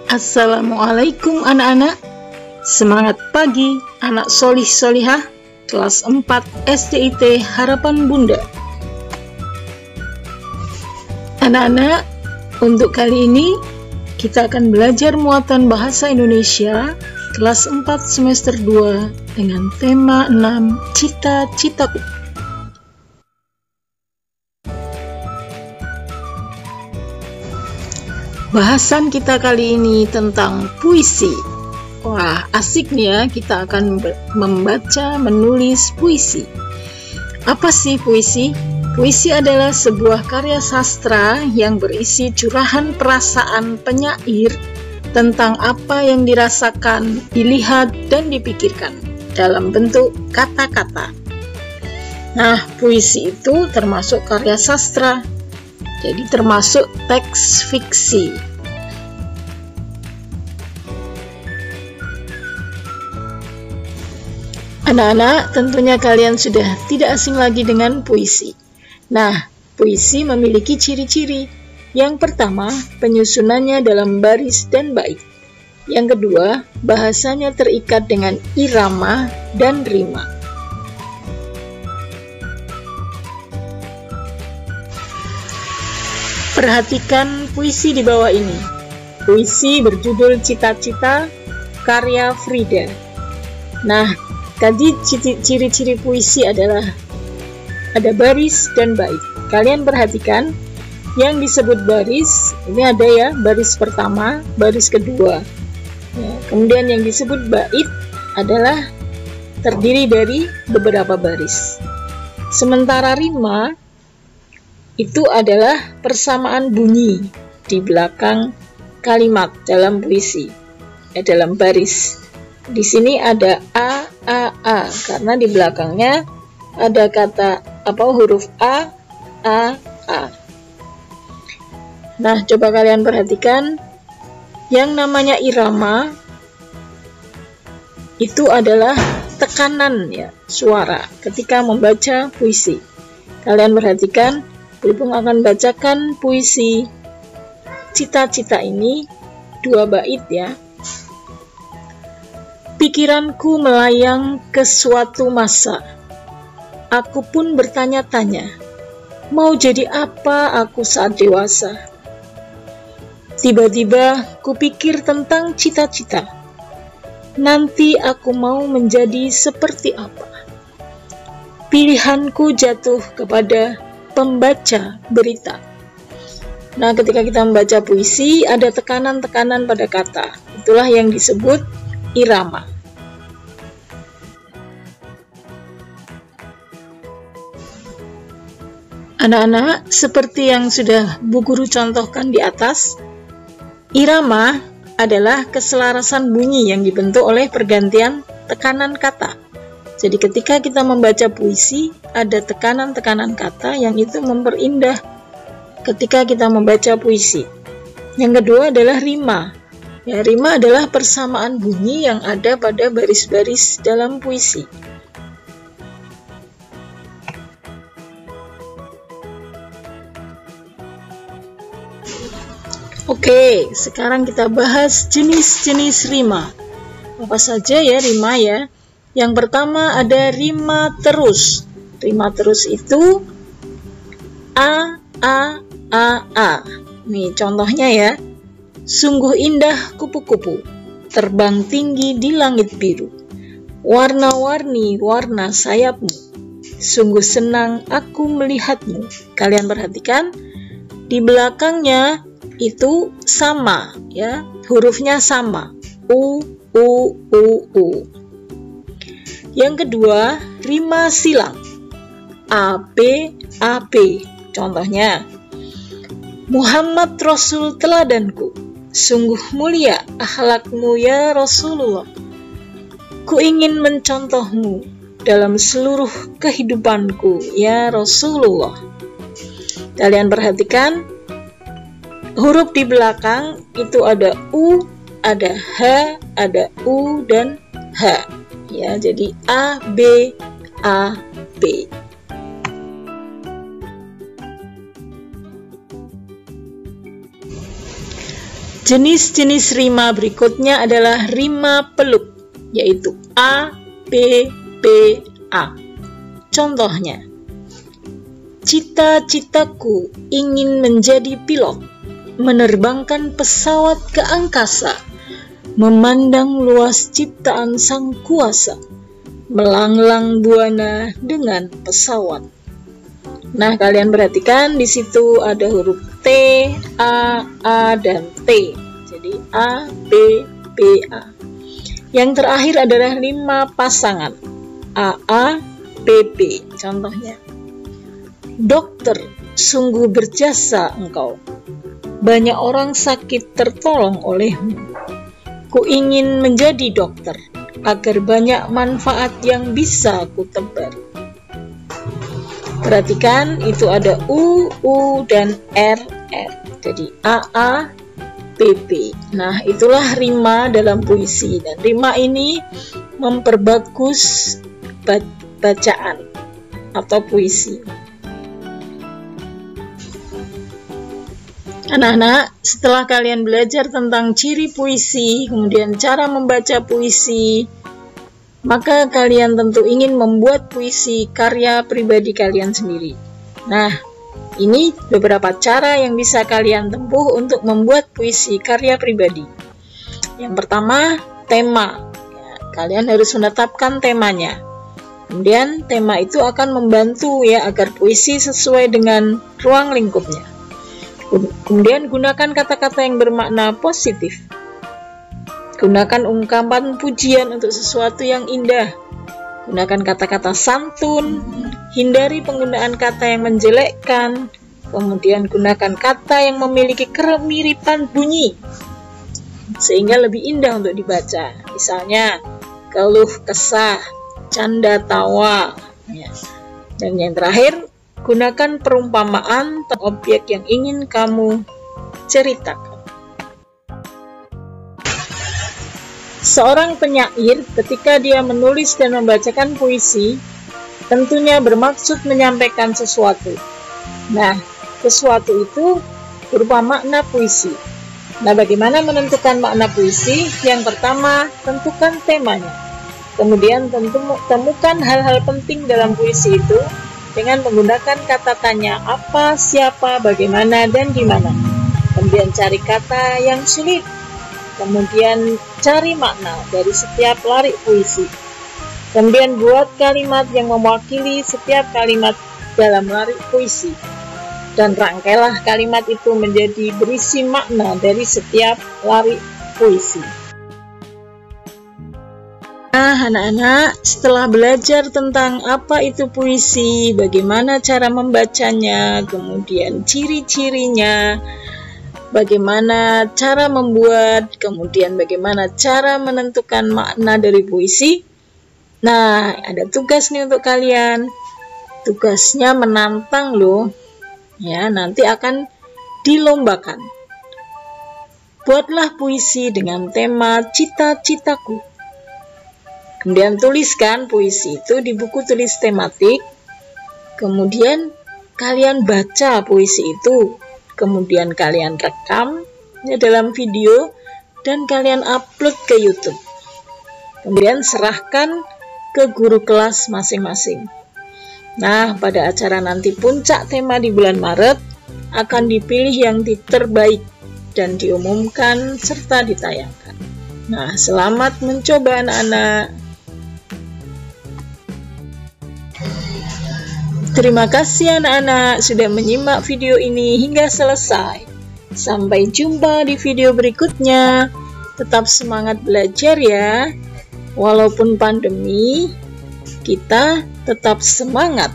Assalamualaikum anak-anak. Semangat pagi anak solih solihah kelas 4 SDIT Harapan Bunda. Anak-anak, untuk kali ini kita akan belajar muatan bahasa Indonesia kelas 4 semester 2 dengan tema 6 cita-citaku. Bahasan kita kali ini tentang puisi. Wah, asik nih ya, kita akan membaca, menulis puisi. Apa sih puisi? Puisi adalah sebuah karya sastra yang berisi curahan perasaan penyair tentang apa yang dirasakan, dilihat, dan dipikirkan dalam bentuk kata-kata. Nah, puisi itu termasuk karya sastra. Jadi termasuk teks fiksi. Anak-anak, tentunya kalian sudah tidak asing lagi dengan puisi. Nah, puisi memiliki ciri-ciri. Yang pertama, penyusunannya dalam baris dan bait. Yang kedua, bahasanya terikat dengan irama dan rima. Perhatikan puisi di bawah ini. Puisi berjudul Cita-Cita, karya Frida. Nah, tadi ciri-ciri puisi adalah ada baris dan bait. Kalian perhatikan, yang disebut baris, ini ada ya, baris pertama, baris kedua. Ya, kemudian yang disebut bait adalah terdiri dari beberapa baris. Sementara rima itu adalah persamaan bunyi di belakang kalimat dalam puisi, dalam baris. Di sini ada a karena di belakangnya ada kata huruf a. Nah, coba kalian perhatikan, yang namanya irama itu adalah tekanan ya suara ketika membaca puisi. Kalian perhatikan, Ibu akan bacakan puisi Cita-Cita ini 2 bait ya. Pikiranku melayang ke suatu masa. Aku pun bertanya-tanya, mau jadi apa aku saat dewasa? Tiba-tiba kupikir tentang cita-cita. Nanti aku mau menjadi seperti apa? Pilihanku jatuh kepada pembaca berita. Nah, ketika kita membaca puisi, ada tekanan-tekanan pada kata. Itulah yang disebut irama. Anak-anak, seperti yang sudah Bu Guru contohkan di atas, irama adalah keselarasan bunyi yang dibentuk oleh pergantian tekanan kata. Jadi ketika kita membaca puisi, ada tekanan-tekanan kata yang itu memperindah ketika kita membaca puisi. Yang kedua adalah rima. Ya, rima adalah persamaan bunyi yang ada pada baris-baris dalam puisi. Oke, sekarang kita bahas jenis-jenis rima. Apa saja ya rima ya? Yang pertama ada rima terus. Rima terus itu a. Nih contohnya ya. Sungguh indah kupu-kupu, terbang tinggi di langit biru. Warna-warni warna sayapmu, sungguh senang aku melihatmu. Kalian perhatikan, di belakangnya itu sama ya, hurufnya sama. U. Yang kedua, rima silang. AP. Contohnya, Muhammad Rasul teladanku, sungguh mulia akhlakmu ya Rasulullah. Ku ingin mencontohmu dalam seluruh kehidupanku ya Rasulullah. Kalian perhatikan, huruf di belakang itu ada U, ada H, ada U, dan H. Ya, jadi A, B. Jenis-jenis rima berikutnya adalah rima peluk, yaitu A, B, B, A. Contohnya, cita-citaku ingin menjadi pilot, menerbangkan pesawat ke angkasa, memandang luas ciptaan sang kuasa, melanglang buana dengan pesawat. Nah, kalian perhatikan di situ ada huruf T, A, dan T. Jadi A, B, B, A. Yang terakhir adalah rima pasangan, A, B, B. Contohnya, dokter, sungguh berjasa engkau. Banyak orang sakit tertolong olehmu. Ku ingin menjadi dokter, agar banyak manfaat yang bisa ku tebar. Perhatikan, itu ada U, dan R. Jadi A, B, B. Nah, itulah rima dalam puisi. Dan rima ini memperbagus bacaan atau puisi. Anak-anak, setelah kalian belajar tentang ciri puisi, kemudian cara membaca puisi, maka kalian tentu ingin membuat puisi karya pribadi kalian sendiri. Nah, ini beberapa cara yang bisa kalian tempuh untuk membuat puisi karya pribadi. Yang pertama, tema. Kalian harus menetapkan temanya. Kemudian tema itu akan membantu agar puisi sesuai dengan ruang lingkupnya. Kemudian gunakan kata-kata yang bermakna positif. Gunakan ungkapan pujian untuk sesuatu yang indah. Gunakan kata-kata santun. Hindari penggunaan kata yang menjelekkan. Kemudian gunakan kata yang memiliki kemiripan bunyi, sehingga lebih indah untuk dibaca. Misalnya, keluh kesah, canda tawa. Dan yang terakhir, gunakan perumpamaan tentang objek yang ingin kamu ceritakan. Seorang penyair ketika dia menulis dan membacakan puisi, tentunya bermaksud menyampaikan sesuatu. Nah, sesuatu itu berupa makna puisi. Nah, bagaimana menentukan makna puisi? Yang pertama, tentukan temanya. Kemudian temukan hal-hal penting dalam puisi itu dengan menggunakan kata tanya apa, siapa, bagaimana, dan di mana. Kemudian cari kata yang sulit. Kemudian cari makna dari setiap larik puisi. Kemudian buat kalimat yang mewakili setiap kalimat dalam larik puisi. Dan rangkailah kalimat itu menjadi berisi makna dari setiap larik puisi. Nah, anak-anak, setelah belajar tentang apa itu puisi, bagaimana cara membacanya, kemudian ciri-cirinya, bagaimana cara membuat, kemudian bagaimana cara menentukan makna dari puisi. Nah, ada tugas nih untuk kalian. Tugasnya menantang loh. Ya, nanti akan dilombakan. Buatlah puisi dengan tema cita-citaku. Kemudian tuliskan puisi itu di buku tulis tematik. Kemudian kalian baca puisi itu. Kemudian kalian rekam dalam video dan kalian upload ke YouTube. Kemudian serahkan ke guru kelas masing-masing. Nah, pada acara nanti puncak tema di bulan Maret akan dipilih yang terbaik dan diumumkan serta ditayangkan. Nah, selamat mencoba anak-anak. Terima kasih anak-anak sudah menyimak video ini hingga selesai. Sampai jumpa di video berikutnya. Tetap semangat belajar ya. Walaupun pandemi, kita tetap semangat.